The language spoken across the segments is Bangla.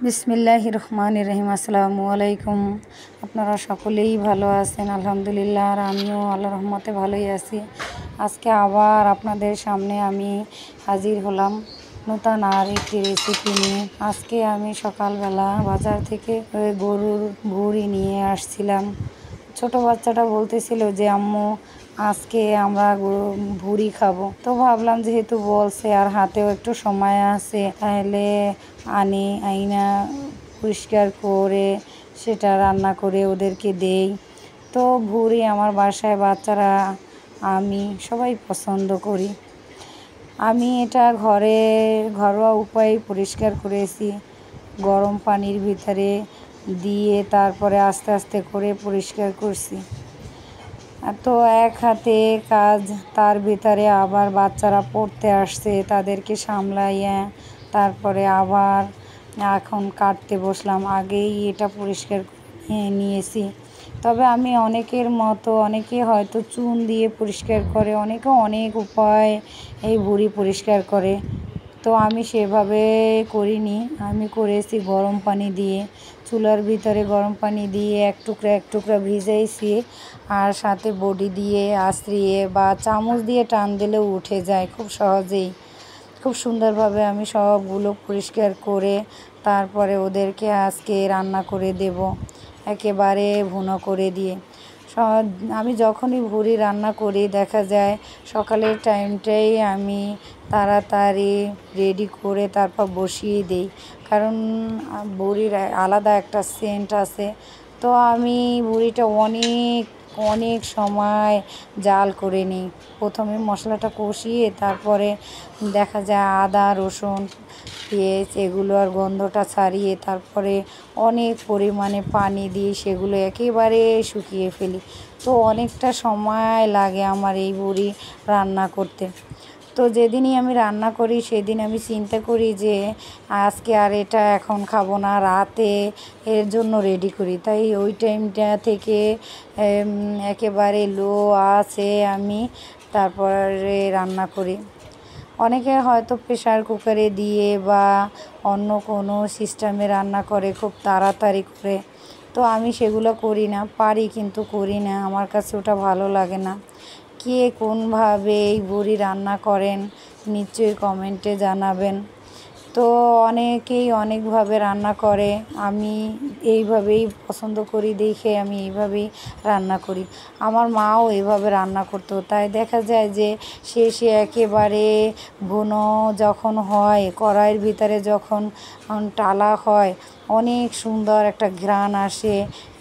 বিসমিল্লাহির রহমানির রহিম। আসসালামু আলাইকুম। আপনারা সকলেই ভালো আছেন আলহামদুলিল্লাহ, আর আমিও আল্লাহর রহমতে ভালোই আছি। আজকে আবার আপনাদের সামনে আমি হাজির হলাম নতুন আর একটি রেসিপি নিয়ে। আজকে আমি সকালবেলা বাজার থেকে গরুর ভুঁড়ি নিয়ে আসছিলাম। ছোট বাচ্চাটা বলতেছিল যে আম্মু আজকে আমরা ভুঁড়ি খাবো। তো ভাবলাম যেহেতু বলছে আর হাতেও একটু সময় আছে, তাহলে আইনা পরিষ্কার করে সেটা রান্না করে ওদেরকে দেই। তো ভুঁড়ি আমার বাসায় বাচ্চারা আমি সবাই পছন্দ করি। আমি এটা ঘরোয়া উপায়ে পরিষ্কার করেছি, গরম পানির ভিতরে দিয়ে তারপরে আস্তে আস্তে করে পরিষ্কার করছি। তো এক হাতে কাজ, তার ভিতরে আবার বাচ্চারা পড়তে আসছে, তাদেরকে সামলাইয়া তারপরে আবার এখন কাটতে বসলাম। আগেই এটা পরিষ্কার নিয়েছি। তবে আমি অনেকের মতো, অনেকে হয়তো চুন দিয়ে পরিষ্কার করে, অনেকে অনেক উপায় এই ভুঁড়ি পরিষ্কার করে। তো আমি সেভাবে করিনি, আমি করেছি গরম পানি দিয়ে। চুলার ভিতরে গরম পানি দিয়ে এক টুকরা ভিজাইছি, আর সাথে বডি দিয়ে আঁচড়িয়ে বা চামচ দিয়ে টান দিলেও উঠে যায় খুব সহজেই। খুব সুন্দরভাবে আমি সবগুলো পরিষ্কার করে তারপরে ওদেরকে আজকে রান্না করে দেব, একেবারে ভুনো করে দিয়ে। আমি যখনই ভুঁড়ি রান্না করি দেখা যায় সকালের টাইমটাই আমি তাড়াতাড়ি রেডি করে তারপর বসিয়ে দিই, কারণ ভুঁড়ির আলাদা একটা সেন্ট আছে। তো আমি ভুঁড়িটা অনেক সময় জাল করে নিই। প্রথমে মশলাটা কষিয়ে তারপরে দেখা যায় আদা রসুন পেঁয়াজ এগুলোর গন্ধটা ছাড়িয়ে তারপরে অনেক পরিমাণে পানি দিয়ে সেগুলো একেবারে শুকিয়ে ফেলি। তো অনেকটা সময় লাগে আমার এই ভুঁড়ি রান্না করতে। তো যেদিনই আমি রান্না করি সেদিন আমি চিন্তা করি যে আজকে আর এটা এখন খাবো না, রাতে এর জন্য রেডি করি। তাই ওই টাইমটা থেকে একেবারে লো আছে আমি তারপরে রান্না করি। অনেকে হয়তো প্রেশার কুকারে দিয়ে বা অন্য কোনো সিস্টেমে রান্না করে খুব তাড়াতাড়ি করে। তো আমি সেগুলো করি না, পারি কিন্তু করি না, আমার কাছে ওটা ভালো লাগে না। কে কোনভাবে এই ভুঁড়ি রান্না করেন নিশ্চয়ই কমেন্টে জানাবেন। তো অনেকেই অনেকভাবে রান্না করে, আমি এইভাবেই পছন্দ করি দেখে আমি এইভাবেই রান্না করি। আমার মাও এইভাবে রান্না করতো, তাই দেখা যায় যে শেষে একেবারে ভুনো যখন হয়, কড়াইয়ের ভিতরে যখন টালা হয়, অনেক সুন্দর একটা ঘ্রাণ আসে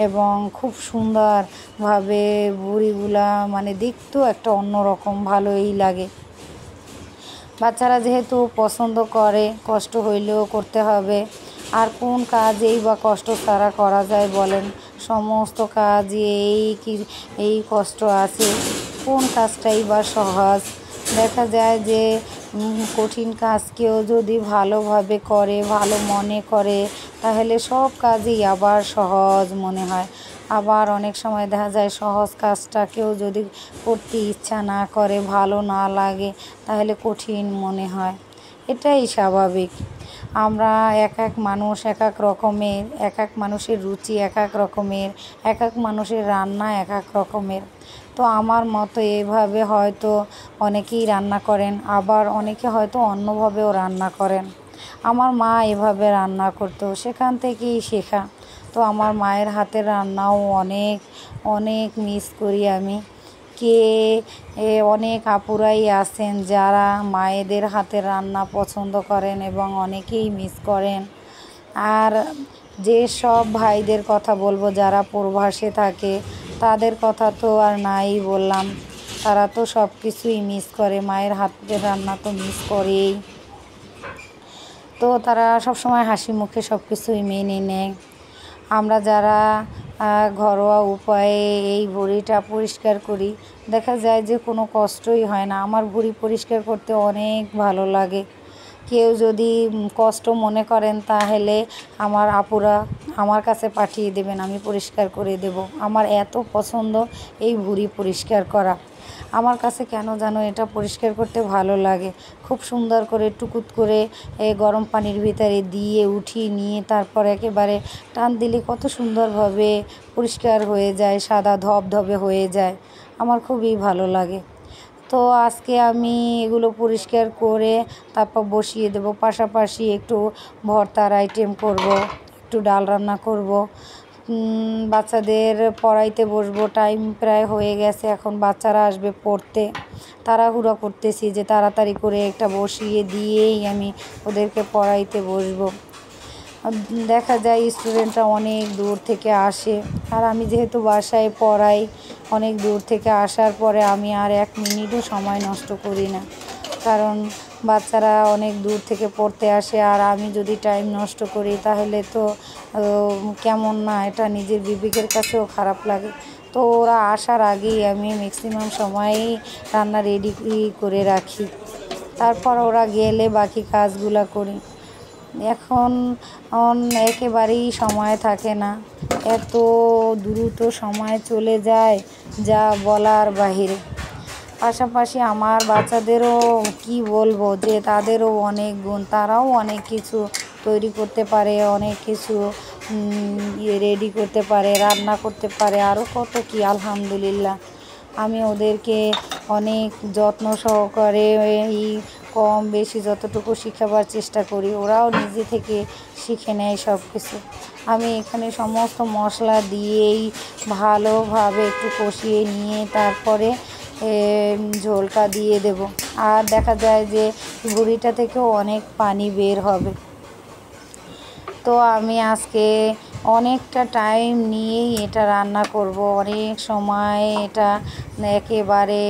এবং খুব সুন্দরভাবে ভুঁড়িগুলা দেখতেও একটা অন্যরকম ভালোই লাগে। বাচ্চারা যেহেতু পছন্দ করে, কষ্ট হইলেও করতে হবে। আর কোন কাজেই বা কষ্ট ছাড়া করা যায় বলেন? সমস্ত কাজই এই কষ্ট আছে, কোন কাজটাই বা সহজ? দেখা যায় যে কঠিন কাজকেও যদি ভালোভাবে করে, ভালো মনে করে, তাহলে সব কাজই আবার সহজ মনে হয়। আবার অনেক সময় দেখা যায় সহজ কাজটাকেও যদি করতে ইচ্ছা না করে, ভালো না লাগে, তাহলে কঠিন মনে হয়। এটাই স্বাভাবিক। আমরা এক মানুষ এক রকমের, এক মানুষের রুচি এক রকমের, এক মানুষের রান্না এক রকমের। তো আমার মতো এভাবে হয়তো অনেকেই রান্না করেন, আবার অনেকে হয়তো অন্যভাবেও রান্না করেন। আমার মা এভাবে রান্না করতো, সেখান থেকেই শেখা। তো আমার মায়ের হাতের রান্নাও অনেক মিস করি আমি। অনেক আপুরাই আছেন যারা মায়েদের হাতের রান্না পছন্দ করেন এবং অনেকেই মিস করেন। আর যেসব ভাইদের কথা বলবো যারা প্রবাসে থাকে, তাদের কথা তো আর নাই বললাম। তারা তো সব কিছুই মিস করে, মায়ের হাতের রান্না তো মিস করেই। তো তারা সবসময় হাসি মুখে সব কিছুই মেনে নেয়। আমরা যারা ঘরোয়া উপায়ে এই ভুঁড়িটা পরিষ্কার করি, দেখা যায় যে কোনো কষ্টই হয় না। আমার ভুঁড়ি পরিষ্কার করতে অনেক ভালো লাগে, কেউ যদি কষ্ট মনে করেন তাহলে আমার আপুরা আমার কাছে পাঠিয়ে দেবেন, আমি পরিষ্কার করে দেব। আমার এত পছন্দ এই ভুঁড়ি পরিষ্কার করা। আমার কাছে কেন যেন এটা পরিষ্কার করতে ভালো লাগে। খুব সুন্দর করে টুকুত করে গরম পানির ভিতরে দিয়ে উঠিয়ে নিয়ে তারপর একেবারে টান দিলে কত সুন্দরভাবে পরিষ্কার হয়ে যায়, সাদা ধবধবে হয়ে যায়। আমার খুবই ভালো লাগে। তো আজকে আমি এগুলো পরিষ্কার করে তারপর বসিয়ে দেব। পাশাপাশি একটু ভর্তার আইটেম করব, একটু ডাল রান্না করব। বাচ্চাদের পড়াইতে বসবো, টাইম প্রায় হয়ে গেছে, এখন বাচ্চারা আসবে পড়তে। তাড়াহুড়ো করতেছি যে তাড়াতাড়ি করে একটা বসিয়ে দিয়েই আমি ওদেরকে পড়াইতে বসবো। দেখা যায় স্টুডেন্টরা অনেক দূর থেকে আসে, আর আমি যেহেতু বাসায় পড়াই, অনেক দূর থেকে আসার পরে আমি আর 1 মিনিটও সময় নষ্ট করি না, কারণ বাচ্চারা অনেক দূর থেকে পড়তে আসে। আর আমি যদি টাইম নষ্ট করি তাহলে তো কেমন না, এটা নিজের বিবেকের কাছেও খারাপ লাগে। তো ওরা আসার আগেই আমি ম্যাক্সিমাম সময়ই রান্না রেডি করে রাখি, তারপর ওরা গেলে বাকি কাজগুলো করি। এখন একেবারেই সময় থাকে না, এত দ্রুত সময় চলে যায় যা বলার বাহিরে। পাশাপাশি আমার বাচ্চাদেরও কি বলবো, যে তাদেরও অনেক গুণ, তারাও অনেক কিছু তৈরি করতে পারে, অনেক কিছু রেডি করতে পারে, রান্না করতে পারে, আরও কত কি। আলহামদুলিল্লাহ, আমি ওদেরকে অনেক যত্ন সহকারে এই কম বেশি যতটুকু শেখাবার চেষ্টা করি, ওরাও নিজে থেকে শিখে নেয় সব কিছু। আমি এখানে সমস্ত মশলা দিয়েই ভালোভাবে একটু কষিয়ে নিয়ে তারপরে ঝোলটা দিয়ে দেব। আর দেখা যায় যে ভুঁড়িটা থেকেও অনেক পানি বের হবে। তো আমি আজকে অনেকটা টাইম নিয়েই এটা রান্না করব, অনেক সময় এটা একেবারে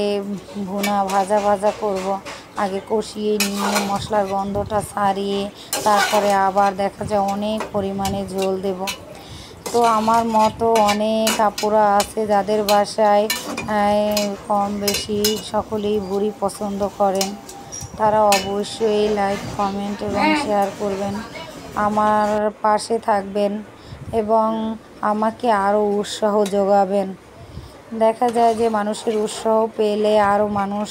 ভুনা ভাজা করব। আগে কষিয়ে নিয়ে মশলার গন্ধটা ছাড়িয়ে তারপরে আবার দেখা যায় অনেক পরিমাণে ঝোল দেব। তো আমার মতো অনেক আপুরা আছে যাদের বাসায় কম বেশি সকলেই ভুঁড়ি পছন্দ করেন। তারা অবশ্যই লাইক, কমেন্ট এবং শেয়ার করবেন, আমার পাশে থাকবেন এবং আমাকে আরও উৎসাহ যোগাবেন। দেখা যায় যে মানুষের উৎসাহ পেলে আরও মানুষ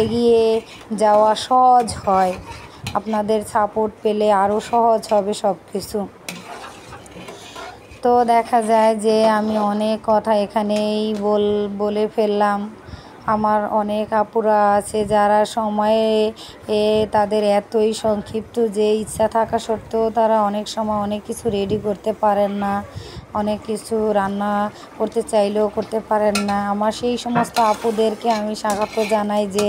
এগিয়ে যাওয়া সহজ হয়। আপনাদের সাপোর্ট পেলে আরও সহজ হবে সব কিছু। তো দেখা যায় যে আমি অনেক কথা এখানেই বলে ফেললাম। আমার অনেক আপুরা আছে যারা সময়ে তাদের এতই সংক্ষিপ্ত যে ইচ্ছা থাকা সত্ত্বেও তারা অনেক সময় অনেক কিছু রেডি করতে পারেন না, অনেক কিছু রান্না করতে চাইলেও করতে পারেন না। আমার সেই সমস্ত আপুদেরকে আমি স্বাগত জানাই যে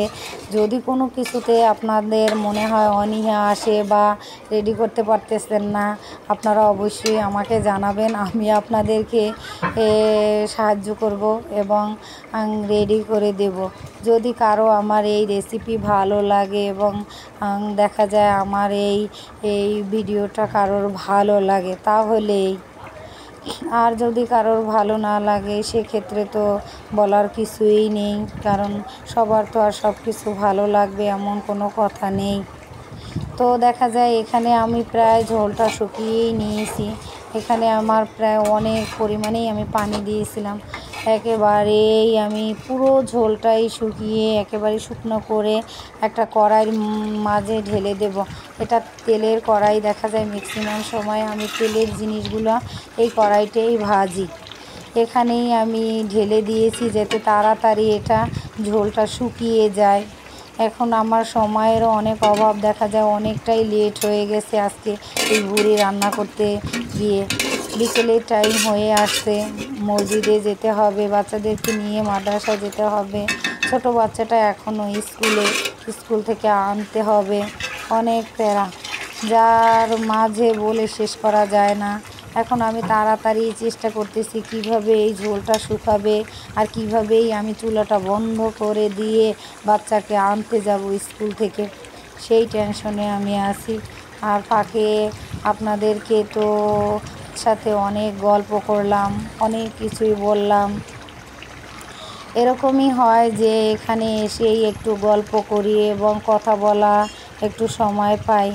যদি কোনো কিছুতে আপনাদের মনে হয় অনীহা আসে বা রেডি করতে পারতেছেন না, আপনারা অবশ্যই আমাকে জানাবেন, আমি আপনাদেরকে সাহায্য করব এবং রেডি করে দেব। যদি কারো আমার এই রেসিপি ভালো লাগে এবং দেখা যায় আমার এই ভিডিওটা কারোর ভালো লাগে তাহলেই, আর যদি কারোর ভালো না লাগে সেক্ষেত্রে তো বলার কিছুই নেই, কারণ সবার তো আর সব কিছু ভালো লাগবে এমন কোনো কথা নেই। তো দেখা যায় এখানে আমি প্রায় ঝোলটা শুকিয়েই নিয়েছি। এখানে আমার প্রায় অনেক পরিমাণেই আমি পানি দিয়েছিলাম, একেবারেই আমি পুরো ঝোলটাই শুকিয়ে একেবারে শুকনো করে একটা কড়াইয়ের মাঝে ঢেলে দেব। এটা তেলের কড়াই, দেখা যায় ম্যাক্সিমাম সময় আমি তেলের জিনিসগুলো এই কড়াইতেই ভাজি। এখানেই আমি ঢেলে দিয়েছি যাতে তাড়াতাড়ি এটা ঝোলটা শুকিয়ে যায়। এখন আমার সময়েরও অনেক অভাব, দেখা যায় অনেকটাই লেট হয়ে গেছে আজকে এই ভুঁড়ি রান্না করতে গিয়ে। বিকেলের টাইম হয়ে আসছে, মসজিদে যেতে হবে, বাচ্চাদেরকে নিয়ে মাদ্রাসা যেতে হবে, ছোট বাচ্চাটা এখনও স্কুল থেকে আনতে হবে, অনেক প্যারা যার মাঝে বলে শেষ করা যায় না। এখন আমি তাড়াতাড়ি চেষ্টা করতেছি কিভাবে এই ঝোলটা শুকাবে আর কিভাবেই আমি চুলাটা বন্ধ করে দিয়ে বাচ্চাকে আনতে যাব স্কুল থেকে, সেই টেনশনে আমি আছি। আর ফাঁকে আপনাদেরকে তো সাথে অনেক গল্প করলাম, অনেক কিছুই বললাম। এরকমই হয় যে এখানে এসেই একটু গল্প করি এবং কথা বলা একটু সময় পাই,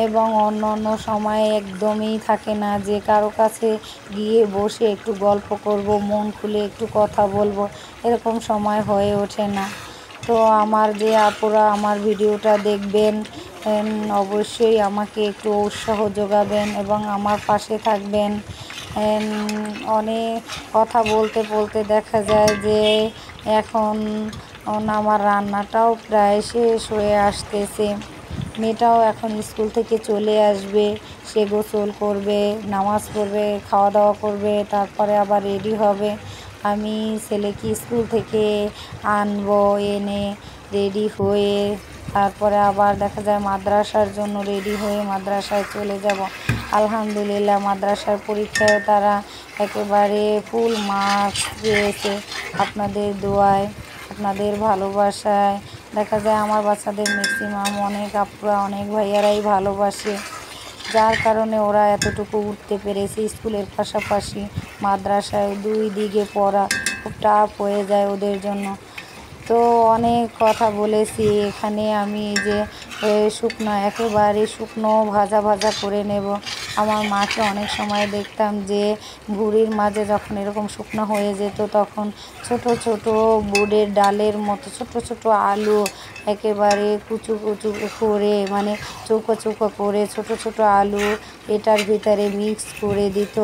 এবং অন্য অন্য সময় একদমই থাকে না যে কারো কাছে গিয়ে বসে একটু গল্প করব, মন খুলে একটু কথা বলবো, এরকম সময় হয়ে ওঠে না। তো আমার যে আপুরা আমার ভিডিওটা দেখবেন, অবশ্যই আমাকে একটু উৎসাহ যোগাবেন এবং আমার পাশে থাকবেন। অনেক কথা বলতে বলতে দেখা যায় যে এখন আমার রান্নাটাও প্রায় শেষ হয়ে আসতেছে। মেয়েটাও এখন স্কুল থেকে চলে আসবে, সে গোসল করবে, নামাজ পড়বে, খাওয়া দাওয়া করবে, তারপরে আবার রেডি হবে। আমি ছেলেকে স্কুল থেকে আনবো, এনে রেডি হয়ে তারপরে আবার দেখা যায় মাদ্রাসার জন্য রেডি হয়ে মাদ্রাসায় চলে যাব। আলহামদুলিল্লাহ মাদ্রাসার পরীক্ষায় তারা একেবারে ফুল মার্কস পেয়েছে আপনাদের দোয়ায়, আপনাদের ভালোবাসায়। দেখা যায় আমার বাচ্চাদের ম্যাক্সিমাম অনেক আপুরা অনেক ভাইয়ারাই ভালোবাসে, যার কারণে ওরা এতটুকু উঠতে পেরেছে। স্কুলের পাশাপাশি মাদ্রাসায় দুই দিকে পড়া খুব টাফ হয়ে যায় ওদের জন্য। তো অনেক কথা বলেছি এখানে আমি যে শুকনো একেবারে শুকনো ভাজা ভাজা করে নেব। আমার মাকে অনেক সময় দেখতাম যে ভুঁড়ির মাঝে যখন এরকম শুকনো হয়ে যেত তখন ছোট ছোট বুটের ডালের মতো ছোট ছোট আলু একেবারে কুচু কুচু করে, মানে চৌকো চৌকো করে ছোট ছোট আলু এটার ভিতরে মিক্স করে দিত।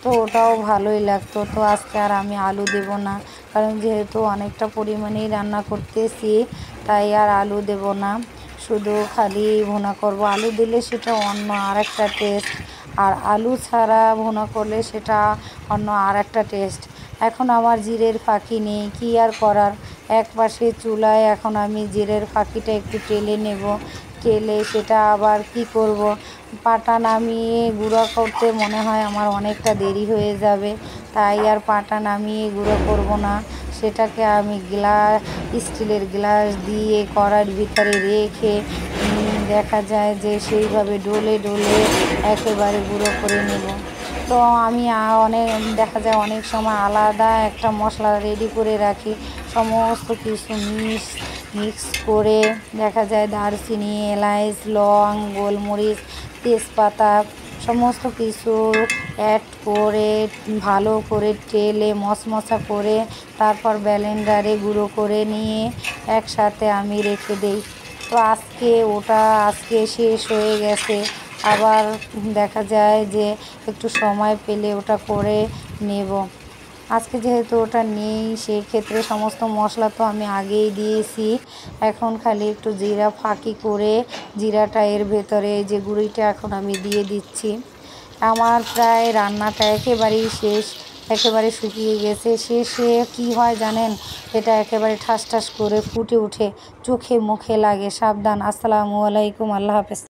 তো ওটাও ভালোই লাগতো। তো আজকে আর আমি আলু দেব না, কারণ যেহেতু অনেকটা পরিমাণেই রান্না করতেছি, তাই আর আলু দেব না, শুধু খালি ভুনা করব। আলু দিলে সেটা অন্য আর একটা টেস্ট, আর আলু ছাড়া ভুনা করলে সেটা অন্য আর একটা টেস্ট। এখন আমার জিরের ফাঁকি নেই, কী আর করার। এক পাশে চুলায় এখন আমি জিরের ফাঁকিটা একটু টেলে নেব, টেলে সেটা আবার কি করব, পাটা নামিয়ে গুঁড়া করতে মনে হয় আমার অনেকটা দেরি হয়ে যাবে, তাই আর পাটা নামিয়ে গুঁড়ো করব না। সেটাকে আমি স্টিলের গ্লাস দিয়ে কড়াইয়ের ভিতরে রেখে দেখা যায় যে সেইভাবে ডলে ডলে একেবারে গুঁড়ো করে নেব। তো আমি অনেক দেখা যায় অনেক সময় আলাদা একটা মশলা রেডি করে রাখি, সমস্ত কিছু মিক্স করে দেখা যায় দারচিনি, এলাচ, লং, গোলমরিচ, তেজপাতা সমস্ত কিছু অ্যাড করে ভালো করে টেলে মশমশা করে তারপর ব্লেন্ডারে গুঁড়ো করে নিয়ে একসাথে আমি রেখে দেই। তো আজকে শেষ হয়ে গেছে, আবার দেখা যায় যে একটু সময় পেলে ওটা করে নেব। আজকে যেহেতু ওটা নেই সেই ক্ষেত্রে সমস্ত মশলা তো আমি আগেই দিয়েছি, এখন খালি একটু জিরা ফাঁকি করে জিরাটা এর ভেতরে যে গুঁড়িটা এখন আমি দিয়ে দিচ্ছি। আমার প্রায় রান্নাটা একেবারেই শেষ, একেবারে শুকিয়ে গেছে। শেষে কি হয় জানেন, এটা একেবারে ঠাস ঠাস করে ফুটে উঠে চোখে মুখে লাগে। সাবধান। আসসালামু আলাইকুম, আল্লাহ হাফেজ।